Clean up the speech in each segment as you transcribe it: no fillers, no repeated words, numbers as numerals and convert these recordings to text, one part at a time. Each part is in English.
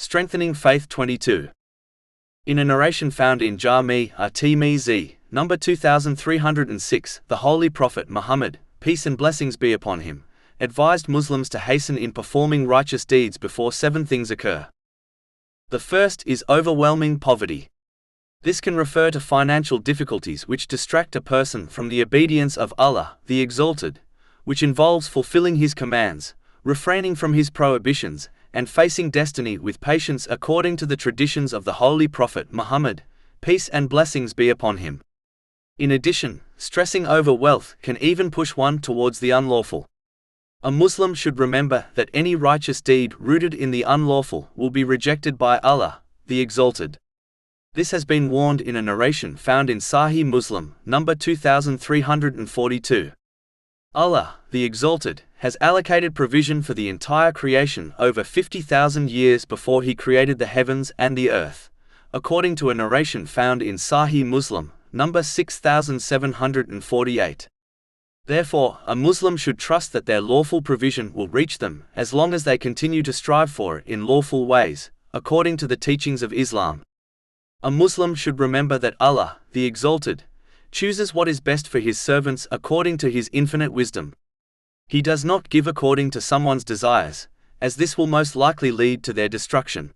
Strengthening Faith 22. In a narration found in Jami' at-Tirmidhi, number 2306, the Holy Prophet Muhammad, peace and blessings be upon him, advised Muslims to hasten in performing righteous deeds before 7 things occur. The first is overwhelming poverty. This can refer to financial difficulties which distract a person from the obedience of Allah, the Exalted, which involves fulfilling His commands, refraining from His prohibitions, and facing destiny with patience according to the traditions of the Holy Prophet Muhammad, peace and blessings be upon him. In addition, stressing over wealth can even push one towards the unlawful. A Muslim should remember that any righteous deed rooted in the unlawful will be rejected by Allah, the Exalted. This has been warned in a narration found in Sahih Muslim, number 2342. Allah, the Exalted, has allocated provision for the entire creation over 50,000 years before He created the heavens and the earth, according to a narration found in Sahih Muslim, number 6748. Therefore, a Muslim should trust that their lawful provision will reach them as long as they continue to strive for it in lawful ways, according to the teachings of Islam. A Muslim should remember that Allah, the Exalted, chooses what is best for His servants according to His infinite wisdom. He does not give according to someone's desires, as this will most likely lead to their destruction.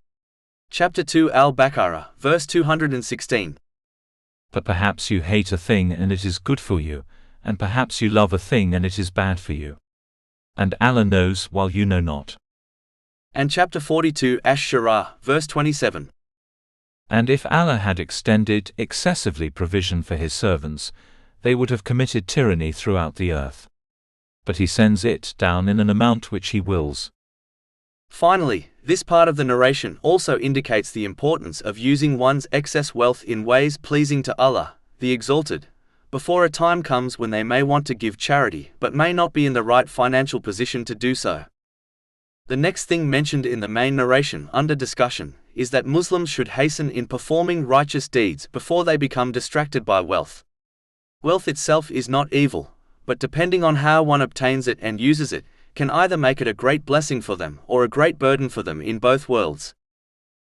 Chapter 2 Al-Baqarah, verse 216. But perhaps you hate a thing and it is good for you, and perhaps you love a thing and it is bad for you. And Allah knows while you know not. And chapter 42 Ash-Shura, verse 27. And if Allah had extended excessively provision for His servants, they would have committed tyranny throughout the earth. But He sends it down in an amount which He wills. Finally, this part of the narration also indicates the importance of using one's excess wealth in ways pleasing to Allah, the Exalted, before a time comes when they may want to give charity but may not be in the right financial position to do so. The next thing mentioned in the main narration under discussion is that Muslims should hasten in performing righteous deeds before they become distracted by wealth. Wealth itself is not evil, but depending on how one obtains it and uses it, can either make it a great blessing for them or a great burden for them in both worlds.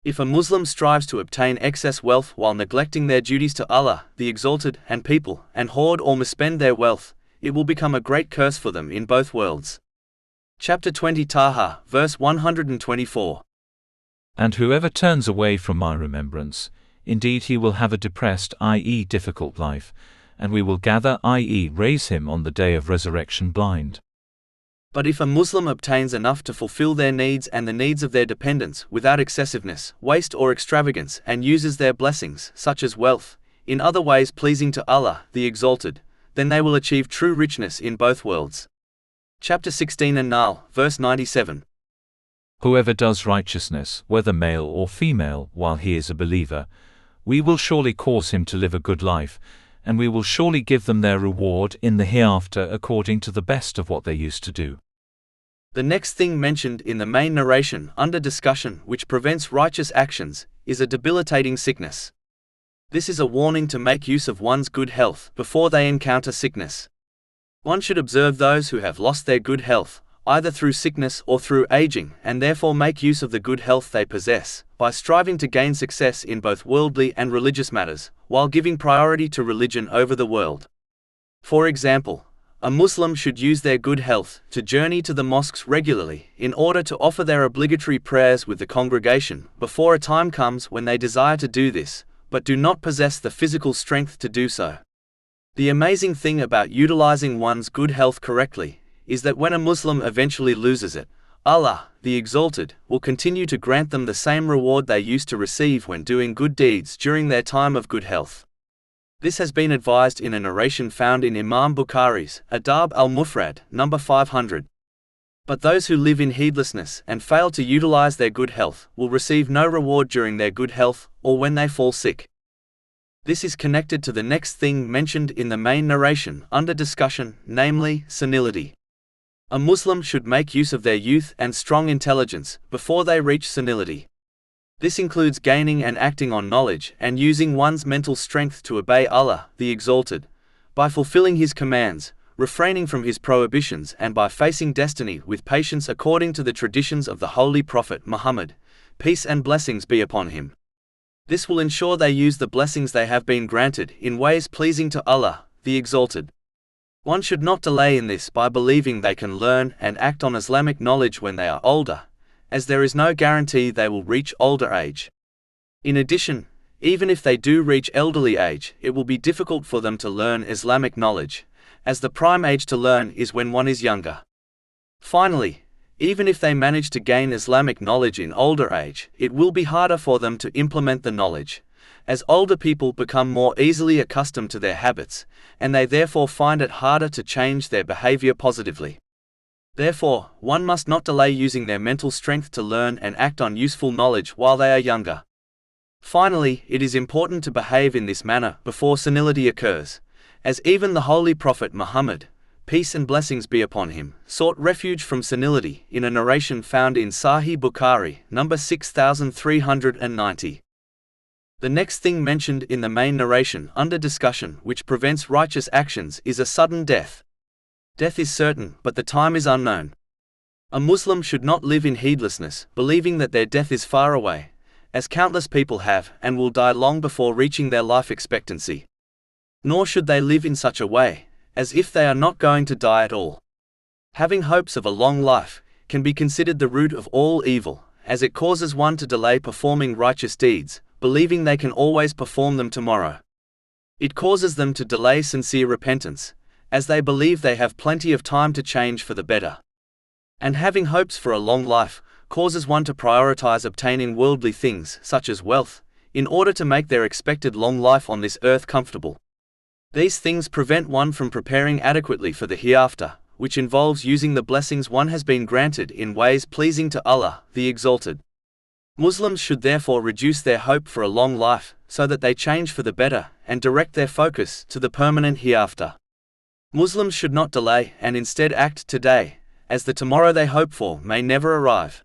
If a Muslim strives to obtain excess wealth while neglecting their duties to Allah, the Exalted, and people, and hoard or misspend their wealth, it will become a great curse for them in both worlds. Chapter 20 Taha, verse 124. And whoever turns away from my remembrance, indeed he will have a depressed, i.e. difficult life, and we will gather, i.e. raise him on the day of resurrection blind. But if a Muslim obtains enough to fulfill their needs and the needs of their dependents without excessiveness, waste or extravagance, and uses their blessings, such as wealth, in other ways pleasing to Allah, the Exalted, then they will achieve true richness in both worlds. Chapter 16 An-Nahl, verse 97. Whoever does righteousness, whether male or female, while he is a believer, we will surely cause him to live a good life, and we will surely give them their reward in the hereafter according to the best of what they used to do. The next thing mentioned in the main narration under discussion which prevents righteous actions is a debilitating sickness. This is a warning to make use of one's good health before they encounter sickness. One should observe those who have lost their good health, either through sickness or through aging, and therefore make use of the good health they possess, by striving to gain success in both worldly and religious matters, while giving priority to religion over the world. For example, a Muslim should use their good health to journey to the mosques regularly in order to offer their obligatory prayers with the congregation before a time comes when they desire to do this, but do not possess the physical strength to do so. The amazing thing about utilizing one's good health correctly is that when a Muslim eventually loses it, Allah, the Exalted, will continue to grant them the same reward they used to receive when doing good deeds during their time of good health. This has been advised in a narration found in Imam Bukhari's Adab al-Mufrad, number 500. But those who live in heedlessness and fail to utilize their good health will receive no reward during their good health or when they fall sick. This is connected to the next thing mentioned in the main narration under discussion, namely, senility. A Muslim should make use of their youth and strong intelligence before they reach senility. This includes gaining and acting on knowledge and using one's mental strength to obey Allah, the Exalted, by fulfilling His commands, refraining from His prohibitions, and by facing destiny with patience according to the traditions of the Holy Prophet Muhammad, peace and blessings be upon him. This will ensure they use the blessings they have been granted in ways pleasing to Allah, the Exalted. One should not delay in this by believing they can learn and act on Islamic knowledge when they are older, as there is no guarantee they will reach older age. In addition, even if they do reach elderly age, it will be difficult for them to learn Islamic knowledge, as the prime age to learn is when one is younger. Finally, even if they manage to gain Islamic knowledge in older age, it will be harder for them to implement the knowledge, as older people become more easily accustomed to their habits, and they therefore find it harder to change their behavior positively. Therefore, one must not delay using their mental strength to learn and act on useful knowledge while they are younger. Finally, it is important to behave in this manner before senility occurs, as even the Holy Prophet Muhammad, peace and blessings be upon him, sought refuge from senility in a narration found in Sahih Bukhari, number 6390. The next thing mentioned in the main narration under discussion which prevents righteous actions is a sudden death. Death is certain, but the time is unknown. A Muslim should not live in heedlessness, believing that their death is far away, as countless people have and will die long before reaching their life expectancy. Nor should they live in such a way, as if they are not going to die at all. Having hopes of a long life can be considered the root of all evil, as it causes one to delay performing righteous deeds, believing they can always perform them tomorrow. It causes them to delay sincere repentance, as they believe they have plenty of time to change for the better. And having hopes for a long life causes one to prioritize obtaining worldly things such as wealth, in order to make their expected long life on this earth comfortable. These things prevent one from preparing adequately for the hereafter, which involves using the blessings one has been granted in ways pleasing to Allah, the Exalted. Muslims should therefore reduce their hope for a long life, so that they change for the better, and direct their focus to the permanent hereafter. Muslims should not delay and instead act today, as the tomorrow they hope for may never arrive.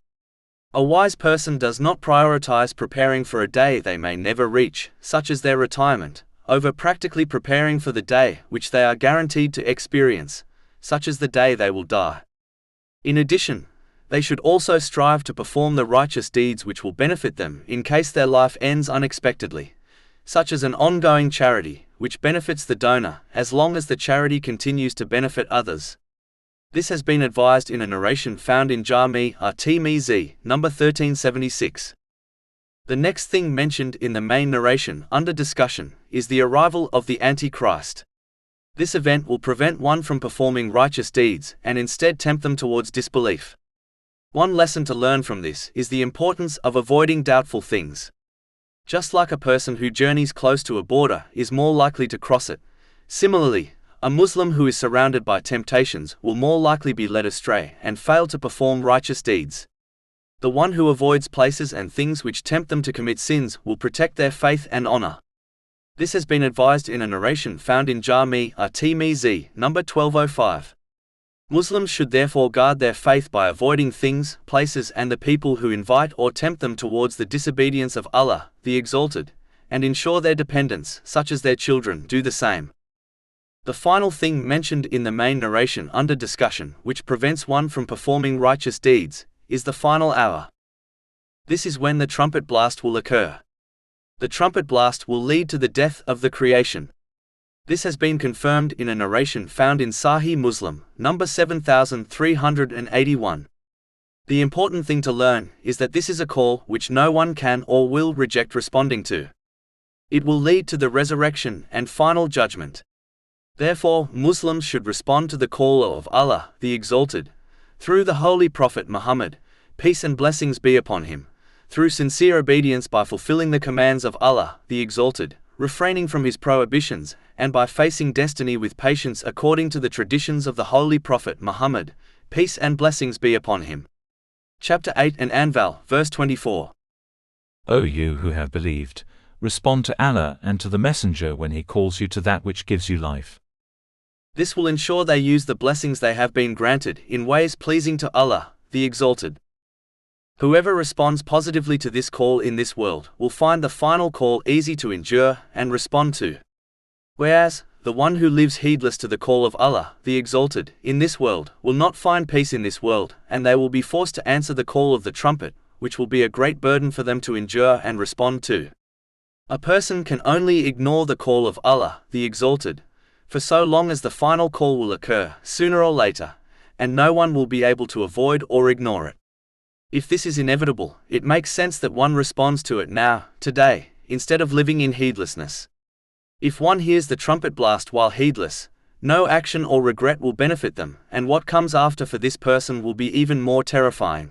A wise person does not prioritize preparing for a day they may never reach, such as their retirement, over practically preparing for the day which they are guaranteed to experience, such as the day they will die. In addition, they should also strive to perform the righteous deeds which will benefit them in case their life ends unexpectedly, such as an ongoing charity, which benefits the donor as long as the charity continues to benefit others. This has been advised in a narration found in Jami'a at-Tirmidhi, number 1376. The next thing mentioned in the main narration under discussion is the arrival of the Antichrist. This event will prevent one from performing righteous deeds and instead tempt them towards disbelief. One lesson to learn from this is the importance of avoiding doubtful things. Just like a person who journeys close to a border is more likely to cross it, similarly, a Muslim who is surrounded by temptations will more likely be led astray and fail to perform righteous deeds. The one who avoids places and things which tempt them to commit sins will protect their faith and honor. This has been advised in a narration found in Jami'a at-Tirmidhi, number 1205. Muslims should therefore guard their faith by avoiding things, places and the people who invite or tempt them towards the disobedience of Allah, the Exalted, and ensure their dependents, such as their children, do the same. The final thing mentioned in the main narration under discussion which prevents one from performing righteous deeds is the final hour. This is when the trumpet blast will occur. The trumpet blast will lead to the death of the creation. This has been confirmed in a narration found in Sahih Muslim, number 7381. The important thing to learn is that this is a call which no one can or will reject responding to. It will lead to the resurrection and final judgment. Therefore, Muslims should respond to the call of Allah, the Exalted, through the Holy Prophet Muhammad, peace and blessings be upon him, through sincere obedience by fulfilling the commands of Allah, the Exalted, refraining from his prohibitions, and by facing destiny with patience according to the traditions of the Holy Prophet Muhammad, peace and blessings be upon him. Chapter 8 and Anfal, verse 24. O you who have believed, respond to Allah and to the Messenger when he calls you to that which gives you life. This will ensure they use the blessings they have been granted in ways pleasing to Allah, the Exalted. Whoever responds positively to this call in this world will find the final call easy to endure and respond to. Whereas, the one who lives heedless to the call of Allah, the Exalted, in this world, will not find peace in this world, and they will be forced to answer the call of the trumpet, which will be a great burden for them to endure and respond to. A person can only ignore the call of Allah, the Exalted, for so long as the final call will occur, sooner or later, and no one will be able to avoid or ignore it. If this is inevitable, it makes sense that one responds to it now, today, instead of living in heedlessness. If one hears the trumpet blast while heedless, no action or regret will benefit them, and what comes after for this person will be even more terrifying.